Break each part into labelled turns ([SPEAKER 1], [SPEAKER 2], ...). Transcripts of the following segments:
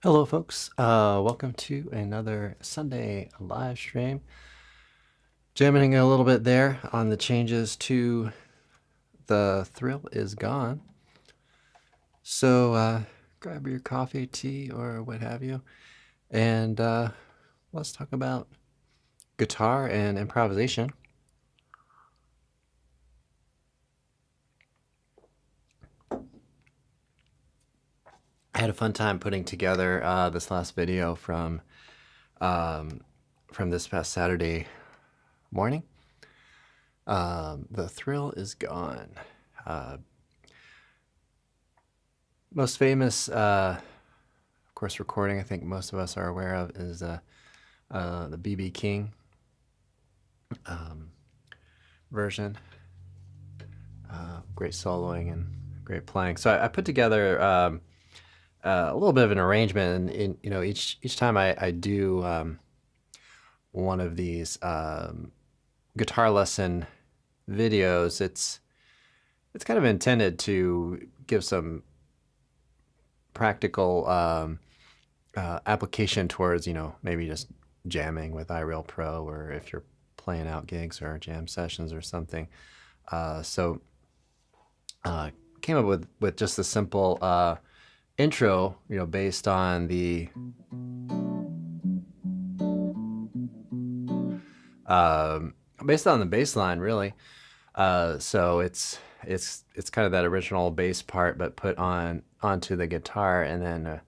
[SPEAKER 1] Hello, folks. Welcome to another Sunday live stream. Jamming a little bit there on the changes to The Thrill Is Gone. So grab your coffee, tea, or what have you, and let's talk about guitar and improvisation. I had a fun time putting together this last video from this past Saturday morning. The Thrill Is Gone. Most famous, of course, recording I think most of us are aware of is the B.B. King version. Great soloing and great playing. So I put together a little bit of an arrangement, and you know, each time I do one of these guitar lesson videos, it's kind of intended to give some practical application towards, you know, maybe just jamming with iReal Pro, or if you're playing out gigs or jam sessions or something. So came up with just a simple intro, you know, based on the bass line, really. So it's kind of that original bass part, but put onto the guitar, and then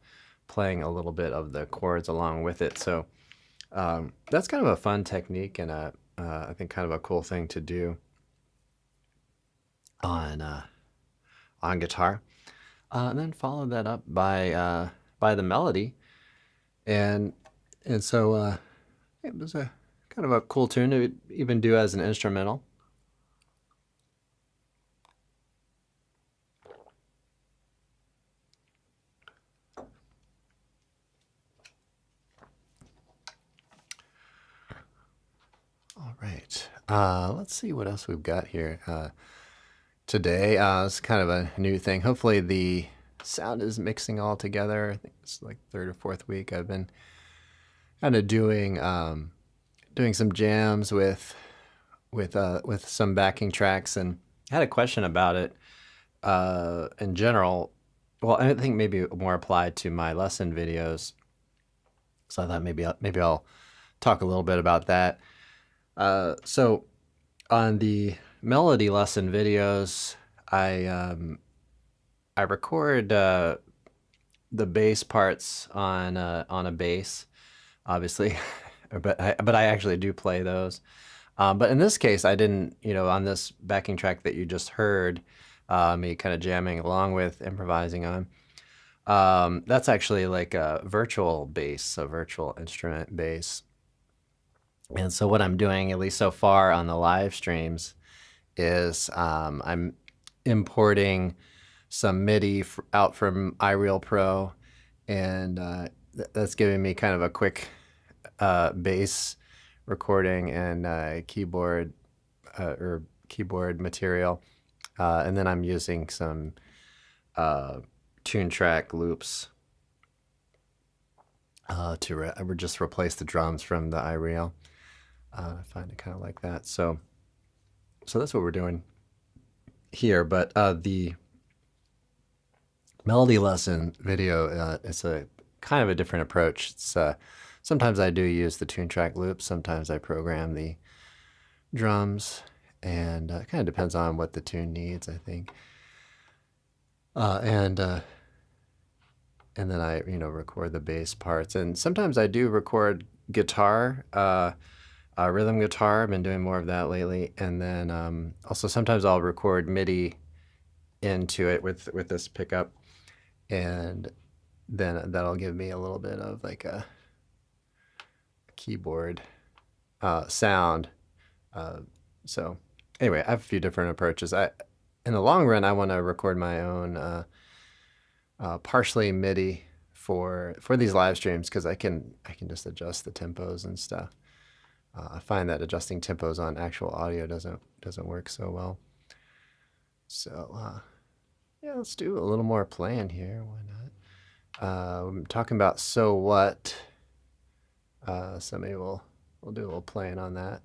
[SPEAKER 1] playing a little bit of the chords along with it. So that's kind of a fun technique, and I think kind of a cool thing to do on guitar. And then follow that up by the melody, and so it was a kind of a cool tune to even do as an instrumental. All right, let's see what else we've got here today. It's kind of a new thing. Hopefully the sound is mixing all together. I think it's like third or fourth week I've been kind of doing some jams with some backing tracks, and I had a question about it in general. Well, I think maybe more applied to my lesson videos. So I thought maybe I'll talk a little bit about that. So on the melody lesson videos, I record the bass parts on a bass, obviously, but I actually do play those. But in this case, I didn't, you know, on this backing track that you just heard, me kind of jamming along with, improvising on. That's actually like a virtual bass, a virtual instrument bass. And so what I'm doing, at least so far on the live streams, is I'm importing some MIDI out from iReal Pro, and that's giving me kind of a quick bass recording and keyboard or keyboard material, and then I'm using some tune track loops to just replace the drums from the iReal. I find it kind of like that. So that's what we're doing here. But the melody lesson video, it's a kind of a different approach. It's sometimes I do use the tune track loops, sometimes I program the drums, and it kind of depends on what the tune needs, I think. And then I, you know, record the bass parts, and sometimes I do record guitar, rhythm guitar. I've been doing more of that lately, and then also sometimes I'll record MIDI into it with this pickup, and then that'll give me a little bit of like a keyboard sound. So anyway, I have a few different approaches. In the long run, I want to record my own partially MIDI for these live streams, because I can just adjust the tempos and stuff. I find that adjusting tempos on actual audio doesn't work so well. So yeah, let's do a little more playing here. Why not? I'm talking about so what. So maybe we'll do a little playing on that.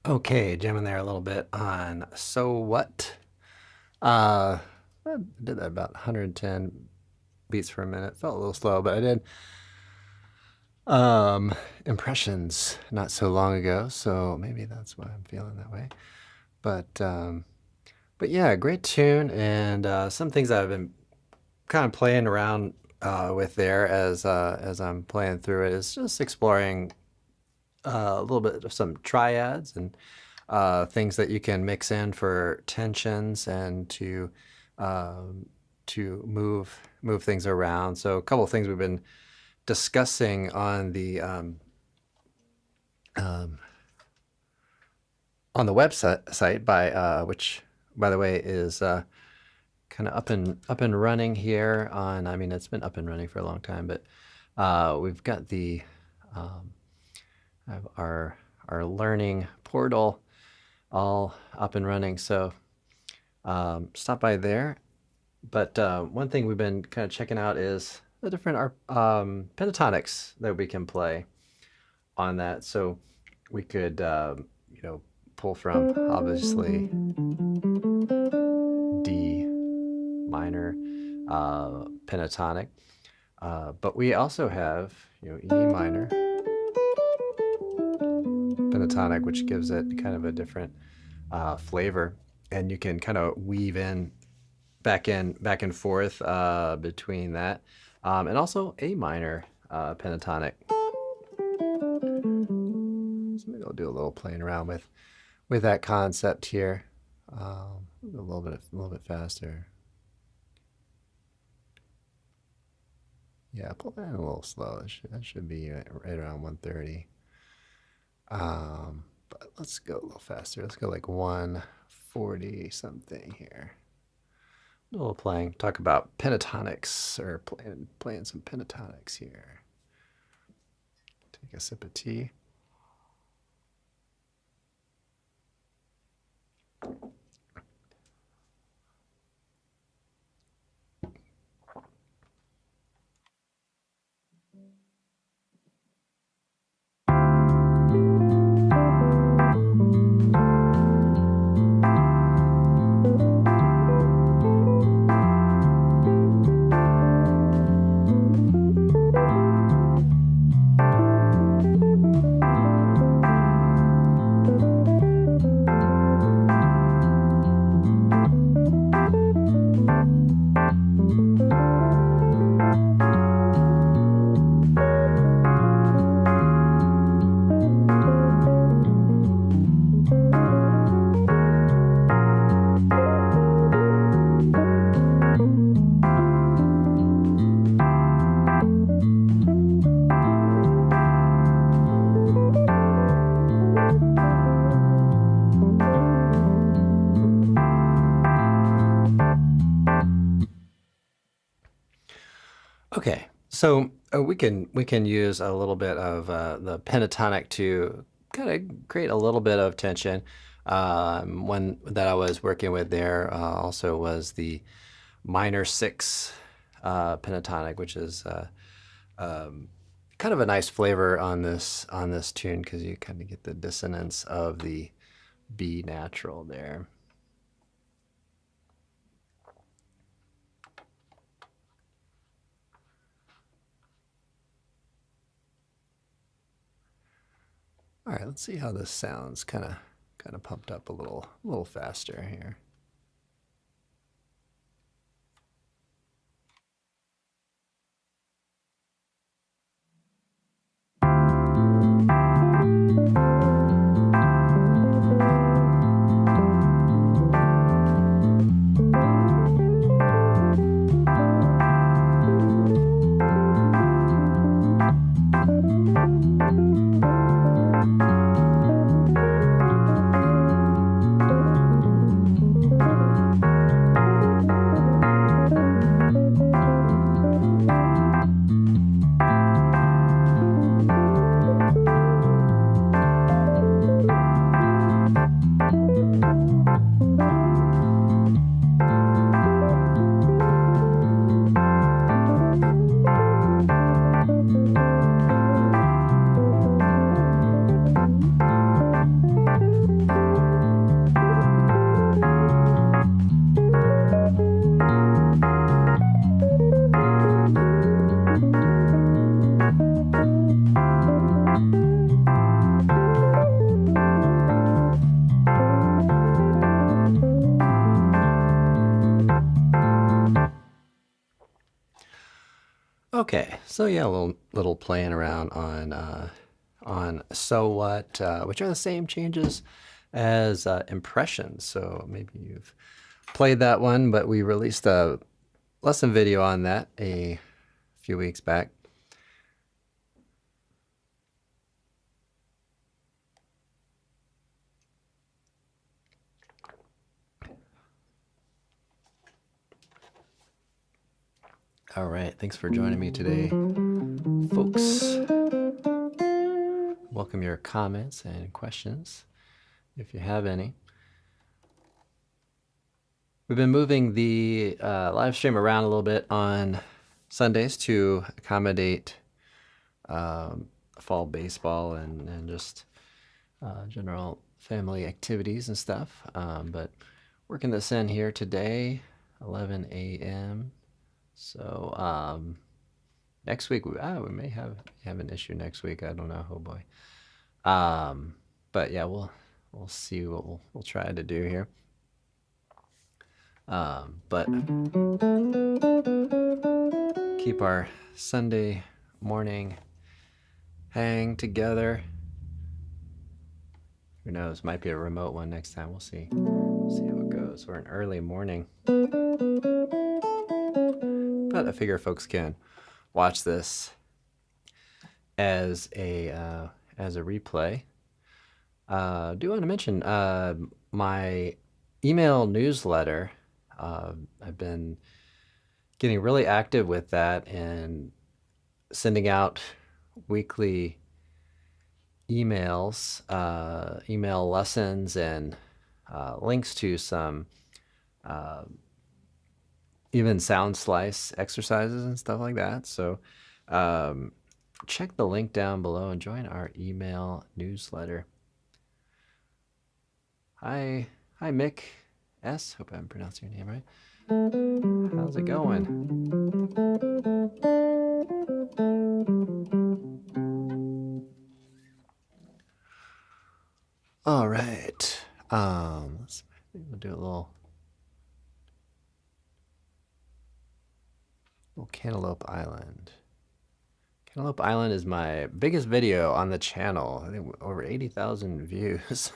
[SPEAKER 1] Okay, jamming there a little bit on so what. I did that about 110 beats per minute. Felt a little slow, but I did impressions not so long ago, so maybe that's why I'm feeling that way. But yeah, great tune, and some things I've been kind of playing around with there as I'm playing through it is just exploring a little bit of some triads and things that you can mix in for tensions and to move things around. So a couple of things we've been discussing on the website by which, by the way, is kind of up and running here on. I mean, it's been up and running for a long time, but we've got the have our learning portal all up and running. So stop by there. But one thing we've been kind of checking out is the different pentatonics that we can play on that. So we could, pull from obviously D minor pentatonic, but we also have E minor pentatonic, which gives it kind of a different flavor, and you can kind of weave in back and forth between that, and also A minor pentatonic. So maybe I'll do a little playing around with that concept here. A little bit faster. Yeah, pull that in a little slow. That should be right around 130. But let's go a little faster. Let's go like 140 something here. A little playing. Talk about pentatonics, or playing some pentatonics here. Take a sip of tea. Okay, so we can use a little bit of the pentatonic to kind of create a little bit of tension. One that I was working with there also was the minor six pentatonic, which is kind of a nice flavor on this tune because you kind of get the dissonance of the B natural there. All right, let's see how this sounds. Kind of pumped up a little faster here. Okay, so yeah, a little playing around on so what, which are the same changes as impressions. So maybe you've played that one, but we released a lesson video on that a few weeks back. All right, thanks for joining me today, folks. Welcome your comments and questions if you have any. We've been moving the live stream around a little bit on Sundays to accommodate fall baseball and just general family activities and stuff. But working this in here today, 11 a.m. So next week we may have an issue next week. I don't know. Oh boy. But yeah, we'll see what we'll try to do here. But keep our Sunday morning hang together. Who knows? Might be a remote one next time. We'll see. See how it goes. We're an early morning. But I figure folks can watch this as a replay. Do want to mention my email newsletter I've been getting really active with that and sending out weekly emails, email lessons, and links to some uh, even sound slice exercises and stuff like that. So um, check the link down below and join our email newsletter. Hi, Mick S. Hope I'm pronouncing your name right. How's it going? All right. We'll do a little Cantaloupe Island. Cantaloupe Island is my biggest video on the channel. I think over 80,000 views.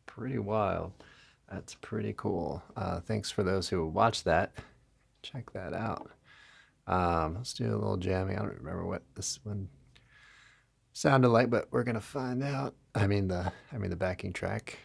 [SPEAKER 1] Pretty wild. That's pretty cool. Thanks for those who watched that. Check that out. Let's do a little jamming. I don't remember what this one sounded like, but we're gonna find out. I mean the backing track.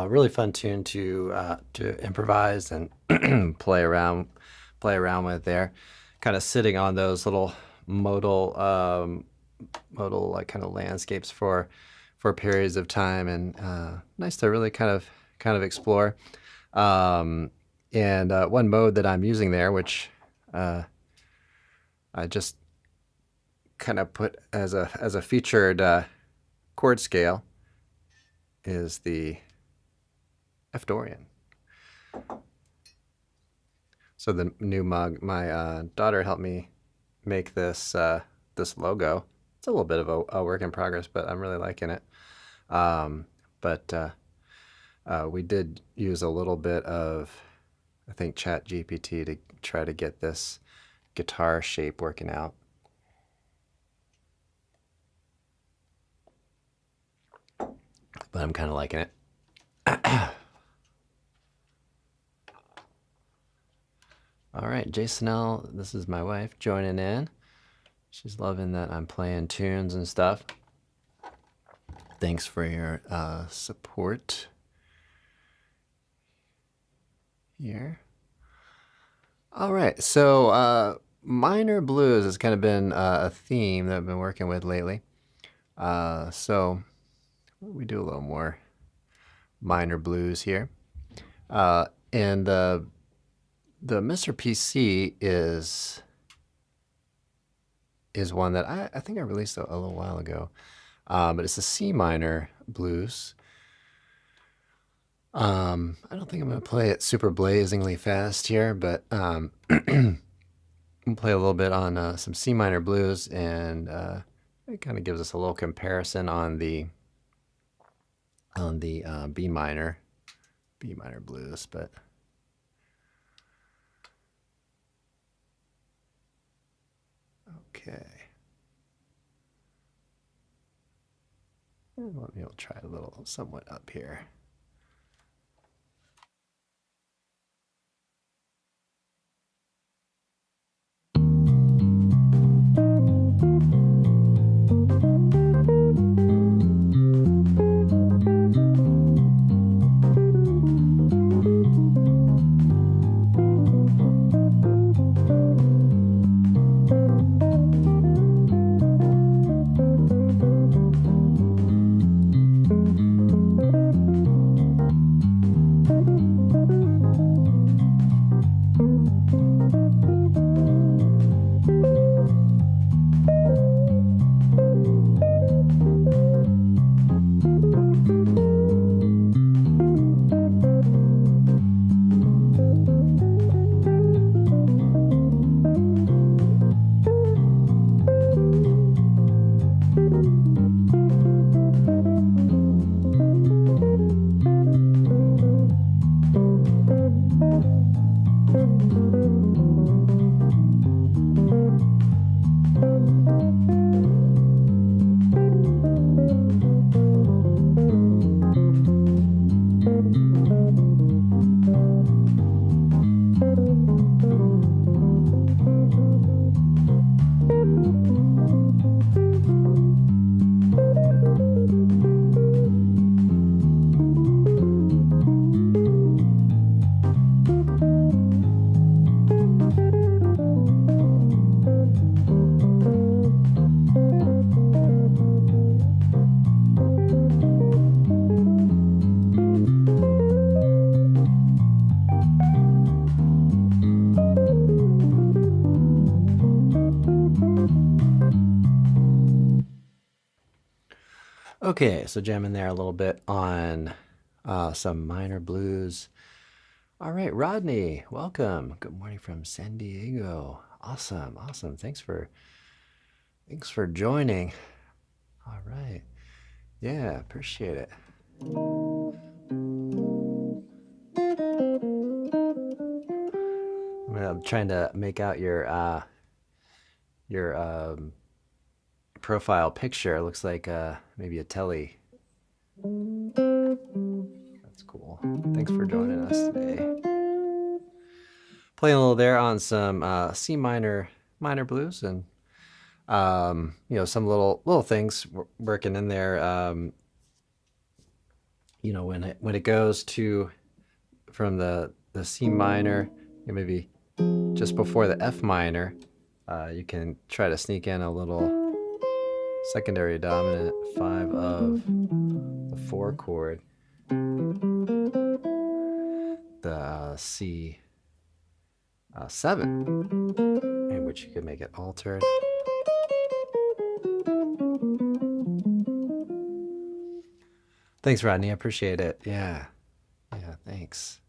[SPEAKER 1] Really fun tune to improvise and play around with there. Kind of sitting on those little modal like kind of landscapes for periods of time, and nice to really kind of explore. And one mode that I'm using there, which I just kind of put as a featured chord scale, is the F Dorian. So the new mug, my daughter helped me make this this logo. It's a little bit of a work in progress, but I'm really liking it. But we did use a little bit of, I think, Chat GPT to try to get this guitar shape working out. But I'm kind of liking it. All right, Jasonelle, this is my wife joining in. She's loving that I'm playing tunes and stuff. Thanks for your support here. All right, so minor blues has kind of been a theme that I've been working with lately. So we do a little more minor blues here. And the Mr. PC is one that I think I released a little while ago. But it's a C minor blues. I don't think I'm going to play it super blazingly fast here, but we'll play a little bit on some C minor blues and it kind of gives us a little comparison on the B minor blues, but okay. Let me try a little somewhat up here. Okay, so jamming there a little bit on some minor blues. All right, Rodney, welcome. Good morning from San Diego. Awesome, awesome. Thanks for joining. All right. Yeah, appreciate it. I'm trying to make out your profile picture. It looks like maybe a telly. That's cool. Thanks for joining us today. Playing a little there on some C minor blues, and some little things working in there. When it goes to from the C minor, maybe just before the F minor, you can try to sneak in a little secondary dominant 5 of the 4 chord, the C 7, in which you could make it altered. Thanks, Rodney. I appreciate it. Yeah, thanks.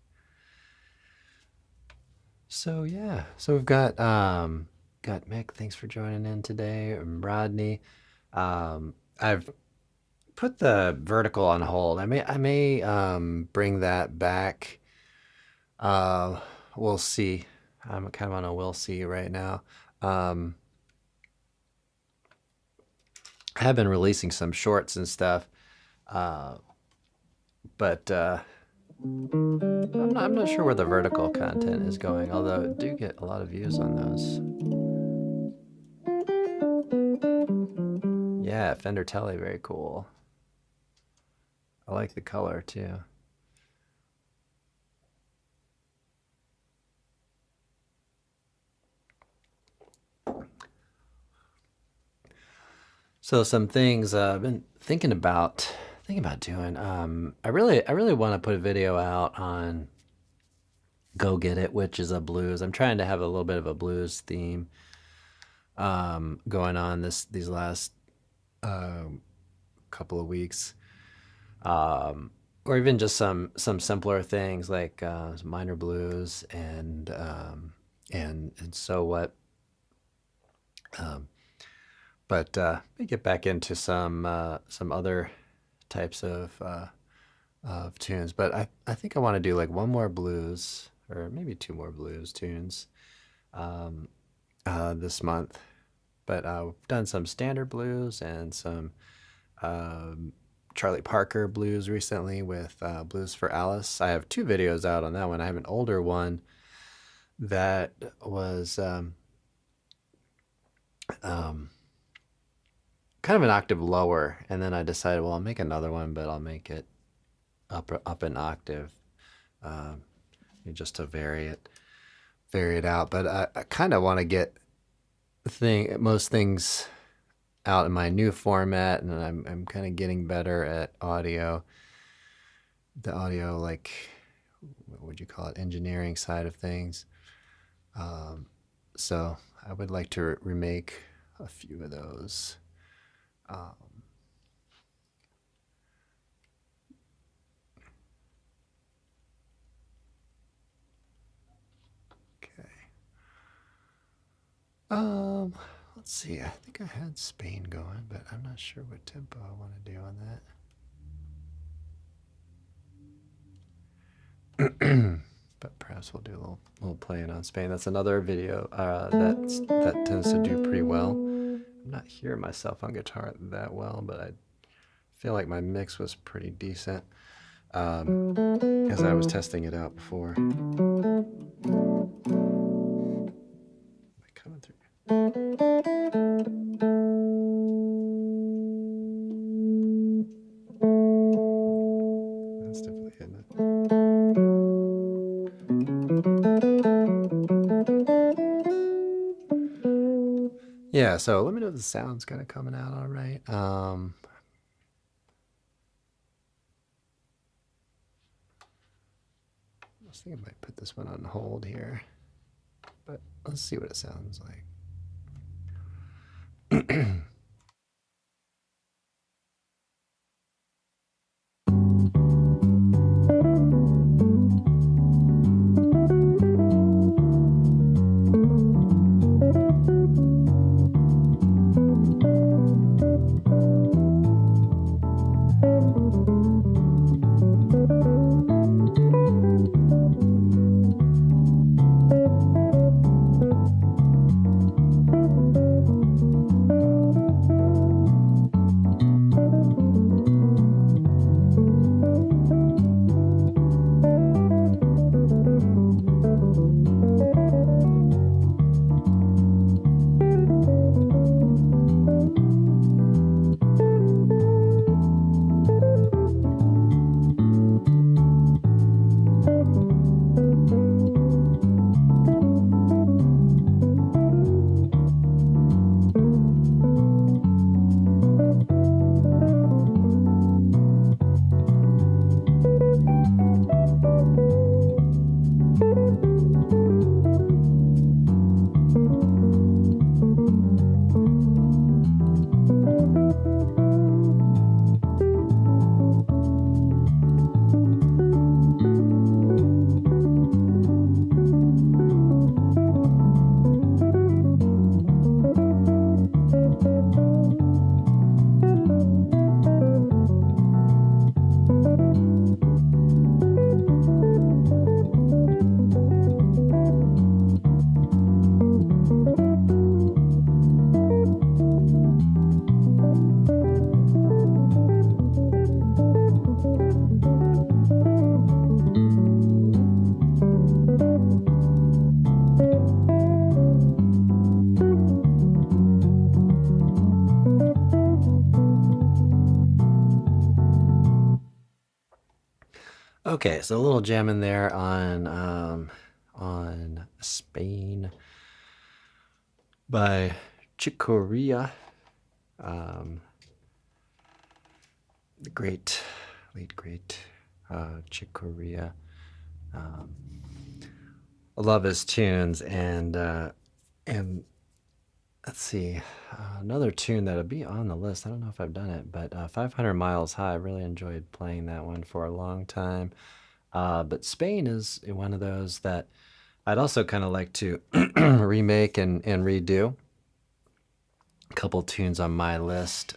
[SPEAKER 1] So we've got Mick. Thanks for joining in today. And Rodney. I've put the vertical on hold. I may bring that back. We'll see. I'm kind of on a we'll see right now. I have been releasing some shorts and stuff, but I'm not sure where the vertical content is going, although I do get a lot of views on those. Yeah, Fender Tele, very cool. I like the color too. So some things I've been thinking about doing. I really want to put a video out on Go Get It, which is a blues. I'm trying to have a little bit of a blues theme going on these last couple of weeks, or even just some simpler things like some minor blues and so what. But let me get back into some other types of tunes. But I think I want to do like one more blues or maybe two more blues tunes um, this month. But we've done some standard blues and some um, Charlie Parker blues recently with Blues for Alice. I have two videos out on that one. I have an older one that was um, kind of an octave lower, and then I decided, well, I'll make another one, but I'll make it up an octave, um, just to vary it out. But I kind of want to get most things out in my new format, and I'm kind of getting better at audio. The audio, like, what would you call it, engineering side of things. Um, so I would like to remake a few of those. Um, okay. Let's see. I think I had Spain going, but I'm not sure what tempo I want to do on that. But perhaps we'll do a little playing on Spain. That's another video that tends to do pretty well. I'm not hearing myself on guitar that well, but I feel like my mix was pretty decent as I was testing it out before. Am I coming through? That's definitely hitting it. Yeah, so let me know if the sound's kind of coming out all right. I was thinking I might put this one on hold here, but let's see what it sounds like. Okay, so a little jam in there on Spain by Chicoria, the late great Chicoria. I love his tunes, and let's see, another tune that'll be on the list. I don't know if I've done it, but 500 Miles High. I really enjoyed playing that one for a long time. But Spain is one of those that I'd also kind of like to remake and redo. a couple tunes on my list.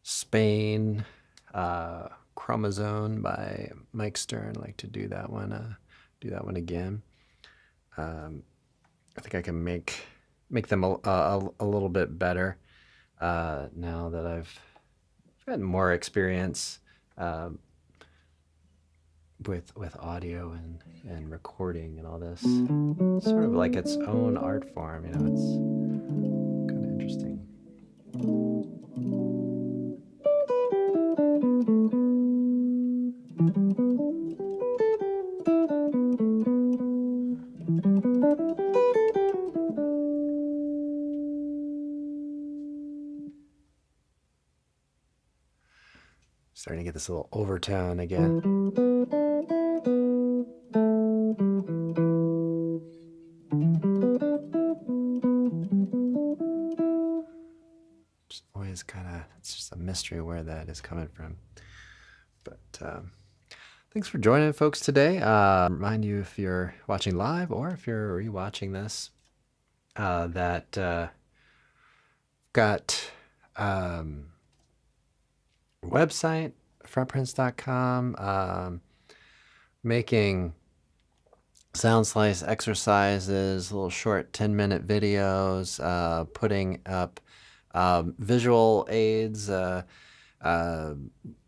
[SPEAKER 1] Spain, Chromosome by Mike Stern. I'd like to do that one. Do that one again. I think I can make them a little bit better now that I've gotten more experience with audio and recording and all this. It's sort of like its own art form, you know. It's kind of interesting. Starting to get this little overtone again. Just always kind of, it's just a mystery where that is coming from. But thanks for joining, folks, today. Remind you, if you're watching live or if you're rewatching this, that got website, frontprints.com, making sound slice exercises, little short 10-minute videos, putting up visual aids,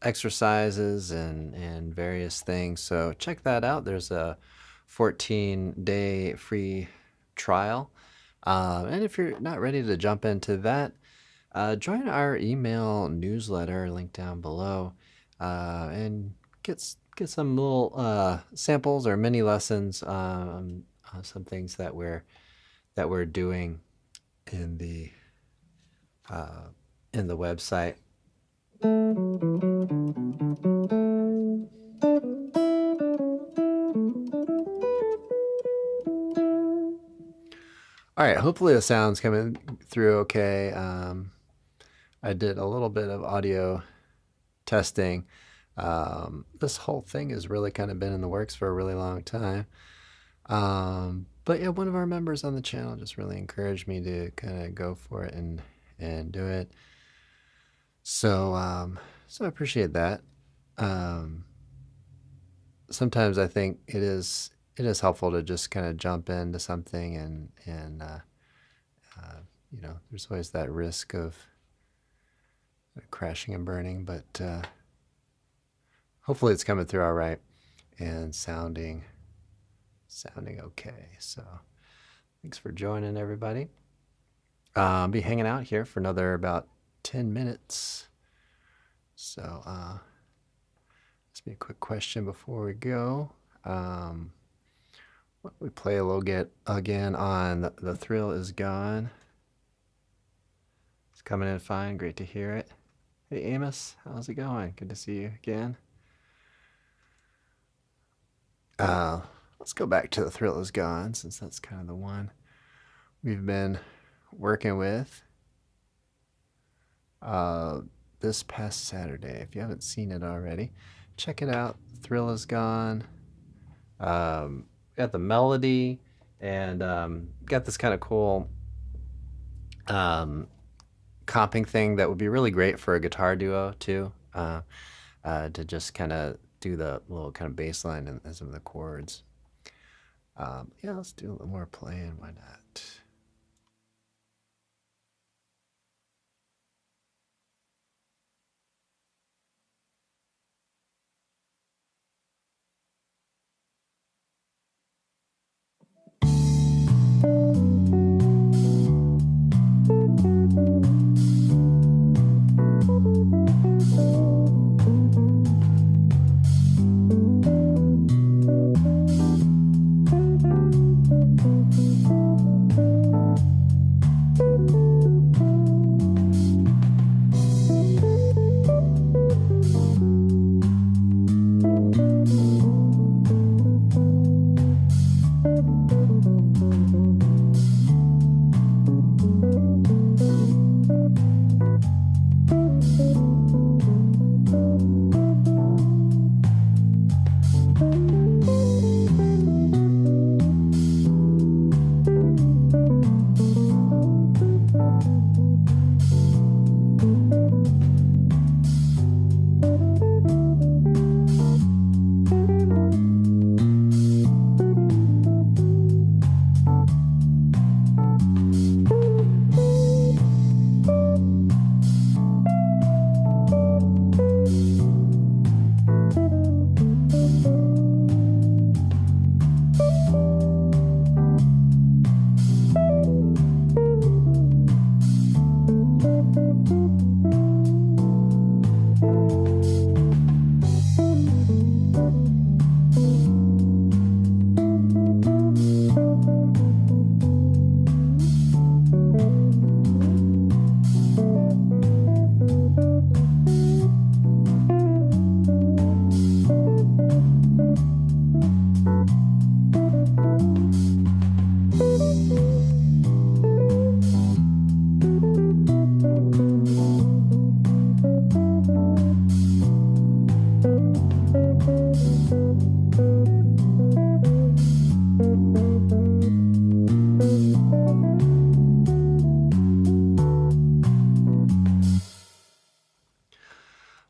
[SPEAKER 1] exercises, and various things. So check that out. There's a 14-day free trial. And if you're not ready to jump into that, join our email newsletter, link down below, and get some little samples or mini lessons on some things that we're doing in the website. All right, hopefully the sound's coming through okay. I did a little bit of audio testing. This whole thing has really kind of been in the works for a really long time. But yeah, one of our members on the channel just really encouraged me to kind of go for it and do it. So so I appreciate that. Sometimes I think it is helpful to just kind of jump into something and you know, there's always that risk of crashing and burning, but hopefully it's coming through all right and sounding okay. So thanks for joining, everybody. I'll be hanging out here for another about 10 minutes. So ask me a quick question before we go. We play a little bit again on The Thrill Is Gone. It's coming in fine. Great to hear it. Hey, Amos, how's it going? Good to see you again. Let's go back to The Thrill Is Gone, since that's kind of the one we've been working with this past Saturday. If you haven't seen it already, check it out. The Thrill Is Gone. Got the melody and got this kind of cool comping thing that would be really great for a guitar duo too, to just kind of do the little kind of bass line and some of the chords. Yeah, let's do a little more playing. Why not?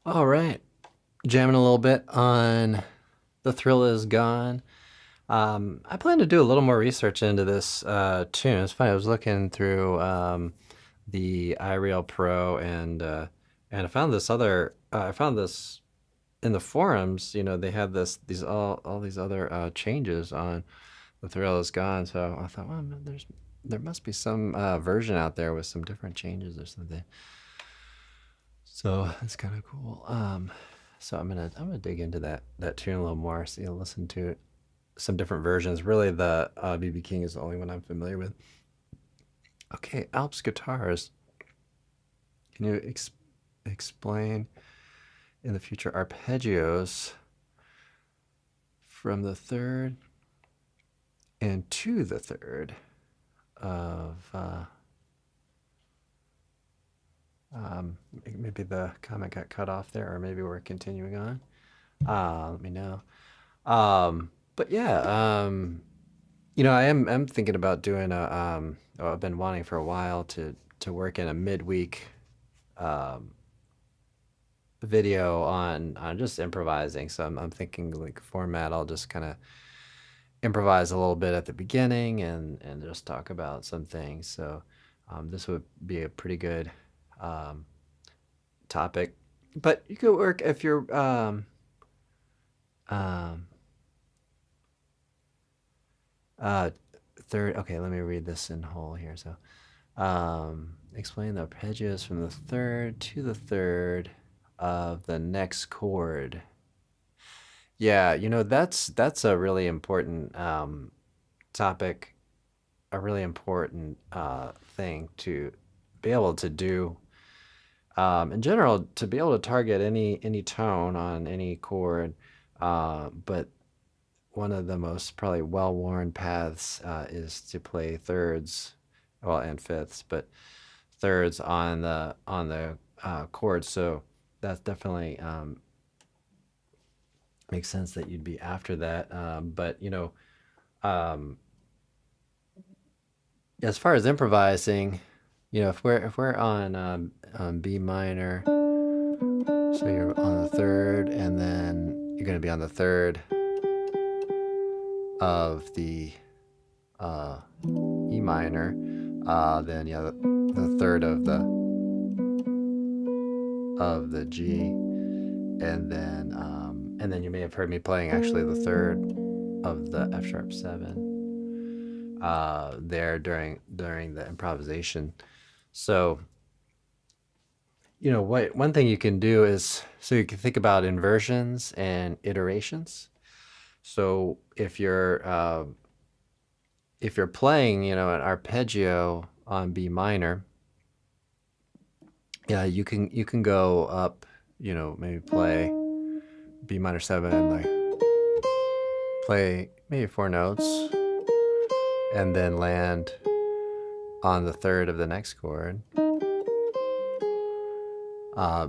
[SPEAKER 1] All right, jamming a little bit on The Thrill Is Gone. I plan to do a little more research into this tune. It's funny, I was looking through the iReal Pro and I found this other. I found this in the forums. You know, they had these all these other changes on The Thrill Is Gone. So I thought, well, man, there must be some version out there with some different changes or something. So that's kind of cool. So I'm gonna dig into that tune a little more. See, listen to it, some different versions. Really, the BB King is the only one I'm familiar with. Okay, Alps guitars. Can you explain in the future arpeggios from the third and to the third of maybe the comment got cut off there, or maybe we're continuing on. Let me know. But yeah, you know, I'm thinking about doing I've been wanting for a while to work in a midweek video on just improvising. So I'm thinking like format. I'll just kind of improvise a little bit at the beginning and just talk about some things. So this would be a pretty good topic. But you could work if you're um, uh, third. Okay, let me read this in whole here. So explain the arpeggios from the third to the third of the next chord. Yeah, you know, that's a really important topic, a really important thing to be able to do. In general, to be able to target any tone on any chord, but one of the most probably well-worn paths is to play thirds, well, and fifths, but thirds on the chord. So that's definitely makes sense that you'd be after that. But you know, um, as far as improvising, you know, if we're on B minor, so you're on the third, and then you're going to be on the third of the E minor, then yeah, the third of the G, and then you may have heard me playing actually the third of the F sharp 7 there during the improvisation. So you know what one thing you can do is, so you can think about inversions and iterations. So if you're playing, you know, an arpeggio on B minor, yeah, you can go up, you know, maybe play B minor 7 and like play maybe 4 notes and then land on the third of the next chord.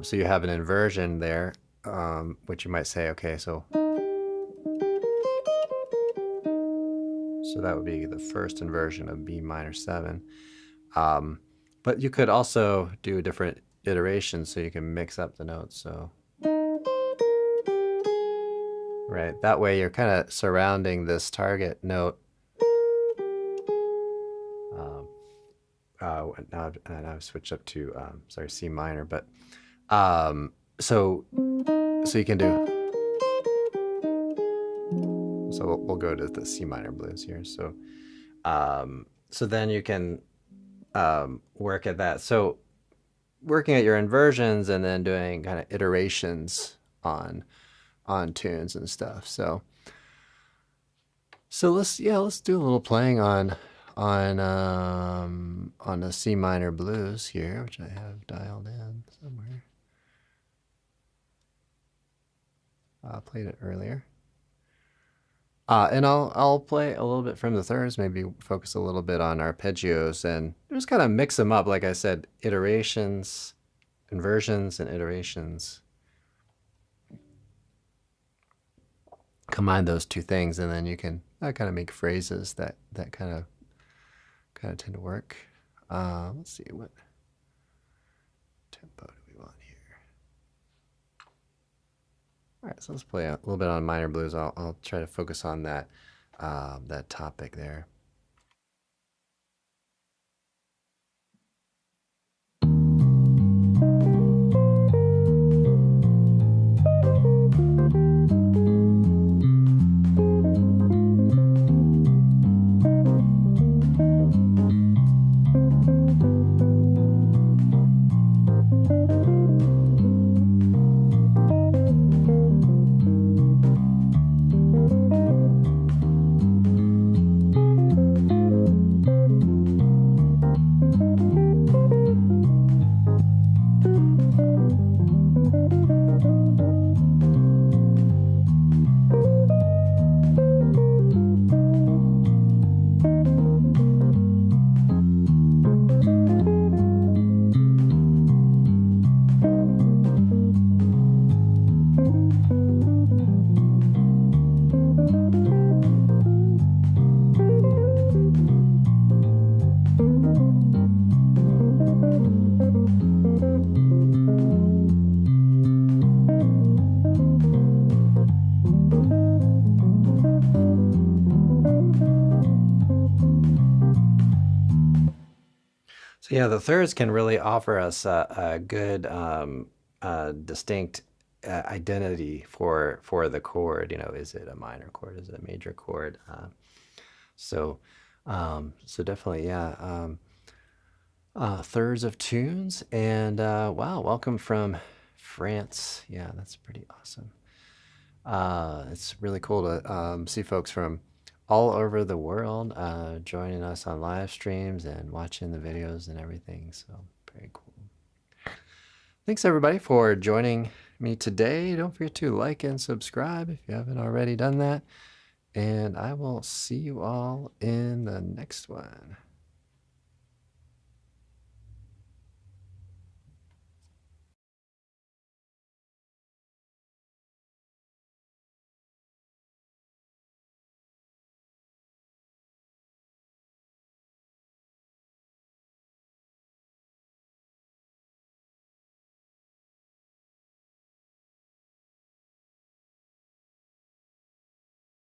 [SPEAKER 1] So you have an inversion there, which you might say, okay, so that would be the first inversion of B minor 7. But you could also do different iterations, so you can mix up the notes. So right, that way you're kind of surrounding this target note. Now I've switched up to sorry, C minor, but so you can do. So we'll go to the C minor blues here. So so then you can work at that. So working at your inversions and then doing kind of iterations on tunes and stuff. So let's do a little playing on a C minor blues here, which I have dialed in somewhere. I played it earlier. And I'll play a little bit from the thirds, maybe focus a little bit on arpeggios and just kind of mix them up. Like I said, iterations, inversions, and iterations. Combine those two things, and then you can kind of make phrases that kind of tend to work. Let's see, what tempo do we want here? All right, so let's play a little bit on minor blues. I'll try to focus on that that topic there. So yeah, the thirds can really offer us a good, distinct identity for the chord. You know, is it a minor chord? Is it a major chord? So, so definitely, yeah. Thirds of tunes, and wow, welcome from France. Yeah, that's pretty awesome. It's really cool to see folks from all over the world joining us on live streams and watching the videos and everything. So very cool. Thanks everybody for joining me today. Don't forget to like and subscribe if you haven't already done that. And I will see you all in the next one.